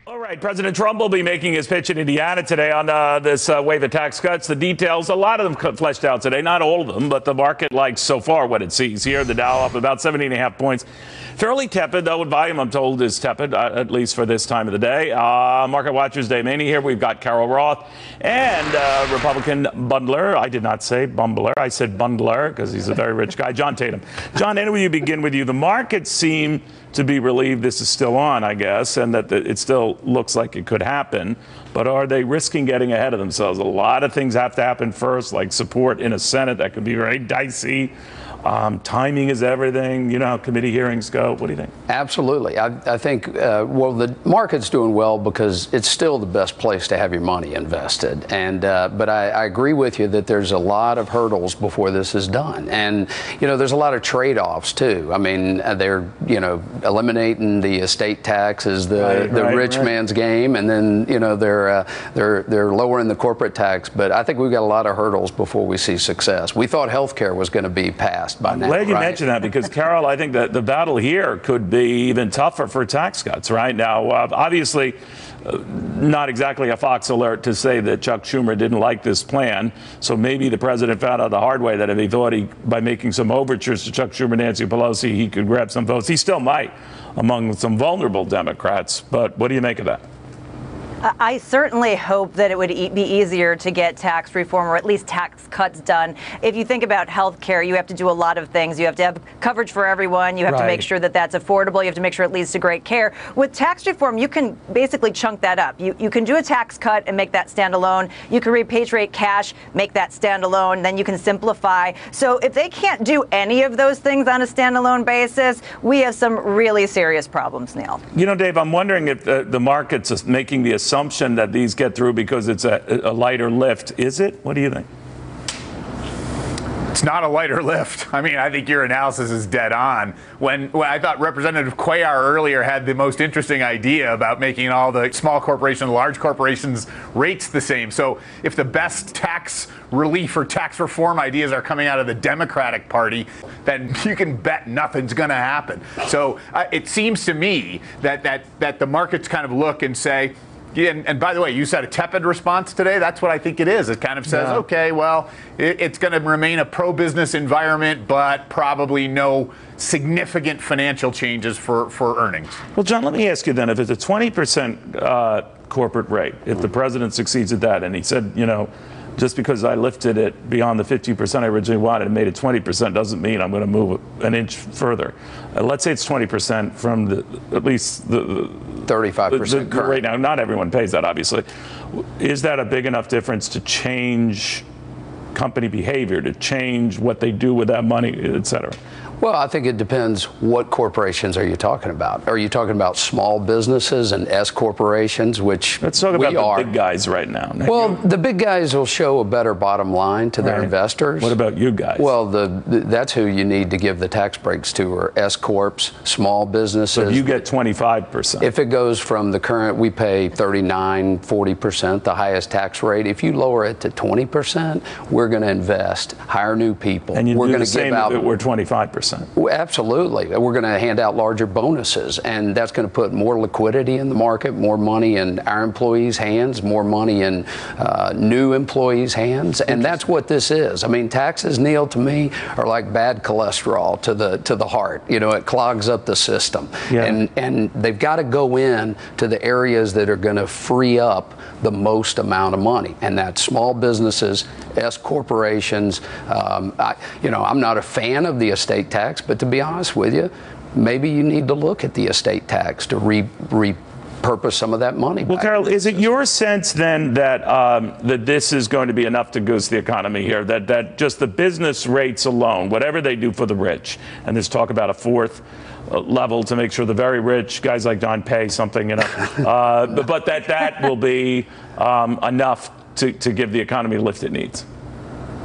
All right, President Trump will be making his pitch in Indiana today on this wave of tax cuts. The details, a lot of them fleshed out today, not all of them, but the market likes so far what it sees here. The Dow up about 17.5 points. Fairly tepid, though, with volume, I'm told, is tepid, at least for this time of the day. Market Watchers Dave Maney here. We've got Carol Roth and Republican bundler. I did not say bumbler. I said bundler because he's a very rich guy. John Tatum. John, anyway, you begin with you. The markets seem to be relieved this is still on, I guess, and that it still looks like it could happen. But are they risking getting ahead of themselves? A lot of things have to happen first, like support in a Senate that could be very dicey. Timing is everything. You know how committee hearings go. What do you think? Absolutely. I think, well, the market's doing well because it's still the best place to have your money invested. And but I agree with you that there's a lot of hurdles before this is done. And, you know, there's a lot of trade-offs, too. I mean, they're, you know, eliminating the estate tax is the rich man's game. And then, you know, they're lowering the corporate tax. But I think we've got a lot of hurdles before we see success. We thought health care was going to be passed. I'm glad you mentioned that because, Carol, I think that the battle here could be even tougher for tax cuts right now. Obviously, not exactly a Fox alert to say that Chuck Schumer didn't like this plan. So maybe the president found out the hard way that if he thought by making some overtures to Chuck Schumer, Nancy Pelosi, he could grab some votes. He still might among some vulnerable Democrats. But what do you make of that? I certainly hope that it would be easier to get tax reform or at least tax cuts done. If you think about health care, you have to do a lot of things. You have to have coverage for everyone. You have to make sure that that's affordable. You have to make sure it leads to great care. With tax reform, you can basically chunk that up. You can do a tax cut and make that standalone. You can repatriate cash, make that standalone. Then you can simplify. So if they can't do any of those things on a standalone basis, we have some really serious problems, Neil. You know, Dave, I'm wondering if the market's making the assumption that these get through because it's a lighter lift. Is it? What do you think? It's not a lighter lift. I mean, I think your analysis is dead on. When I thought Representative Cuellar earlier had the most interesting idea about making all the small corporations, large corporations rates the same. So if the best tax relief or tax reform ideas are coming out of the Democratic Party, then you can bet nothing's going to happen. So it seems to me that the markets kind of look and say, yeah, and by the way, you said a tepid response today. That's what I think it is. It kind of says, okay, well, it's going to remain a pro-business environment, but probably no significant financial changes for earnings. Well, John, let me ask you then, if it's a 20% corporate rate, if the president succeeds at that, and he said, you know, just because I lifted it beyond the 15% I originally wanted and made it 20% doesn't mean I'm going to move an inch further. Let's say it's 20% from at least the 35% current. Right now, not everyone pays that, obviously. Is that a big enough difference to change company behavior, to change what they do with that money, et cetera? Well, I think it depends what corporations are you talking about. Are you talking about small businesses and S corporations, which Let's talk about the big guys right now. Well, the big guys will show a better bottom line to their investors. What about you guys? Well, that's who you need to give the tax breaks to, are S corps, small businesses. So if you get 25%. If it goes from the current, we pay 39, 40%, the highest tax rate. If you lower it to 20%, we're going to invest, hire new people. And we're do going the to same give out. If it were 25%. Absolutely. We're going to hand out larger bonuses, and that's going to put more liquidity in the market, more money in our employees' hands, more money in new employees' hands, and that's what this is. I mean, taxes, Neil, to me, are like bad cholesterol to the heart. You know, it clogs up the system, and they've got to go in to the areas that are going to free up the most amount of money, and that's small businesses, S corporations. You know, I'm not a fan of the estate tax, but to be honest with you, maybe you need to look at the estate tax to repurpose some of that money. Well, Carol, is it your sense then that that this is going to be enough to goose the economy here? That just the business rates alone, whatever they do for the rich, and there's talk about a fourth level to make sure the very rich guys like Don pay something, you know, but that will be enough to give the economy the lift it needs?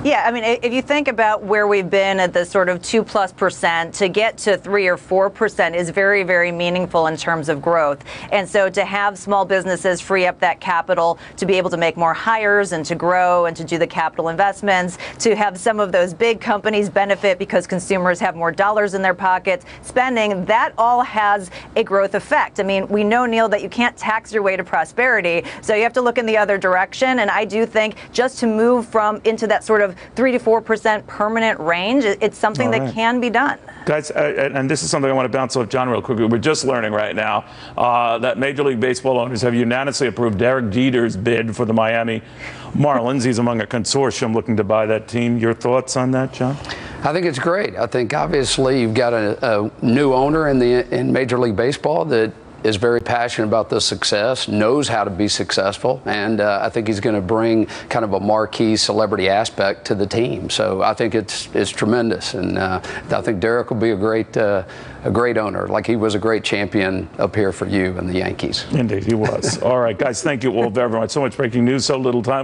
Yeah, I mean, if you think about where we've been at the sort of 2+%, to get to 3 or 4% is very, very meaningful in terms of growth. And so to have small businesses free up that capital to be able to make more hires and to grow and to do the capital investments, to have some of those big companies benefit because consumers have more dollars in their pockets, spending, that all has a growth effect. I mean, we know, Neil, that you can't tax your way to prosperity, so you have to look in the other direction. And I do think just to move into that sort of 3 to 4% permanent range, it's something that can be done. Guys, and this is something I want to bounce off John real quickly. We're just learning right now that Major League Baseball owners have unanimously approved Derek Jeter's bid for the Miami Marlins. He's among a consortium looking to buy that team. Your thoughts on that, John? I think it's great. I think obviously you've got a new owner in Major League Baseball that is very passionate about the success, knows how to be successful, and I think he's going to bring kind of a marquee celebrity aspect to the team. So I think it's tremendous, and I think Derek will be a great owner, like he was a great champion up here for you and the Yankees. Indeed, he was. All right, guys, thank you all very much. So much breaking news, so little time.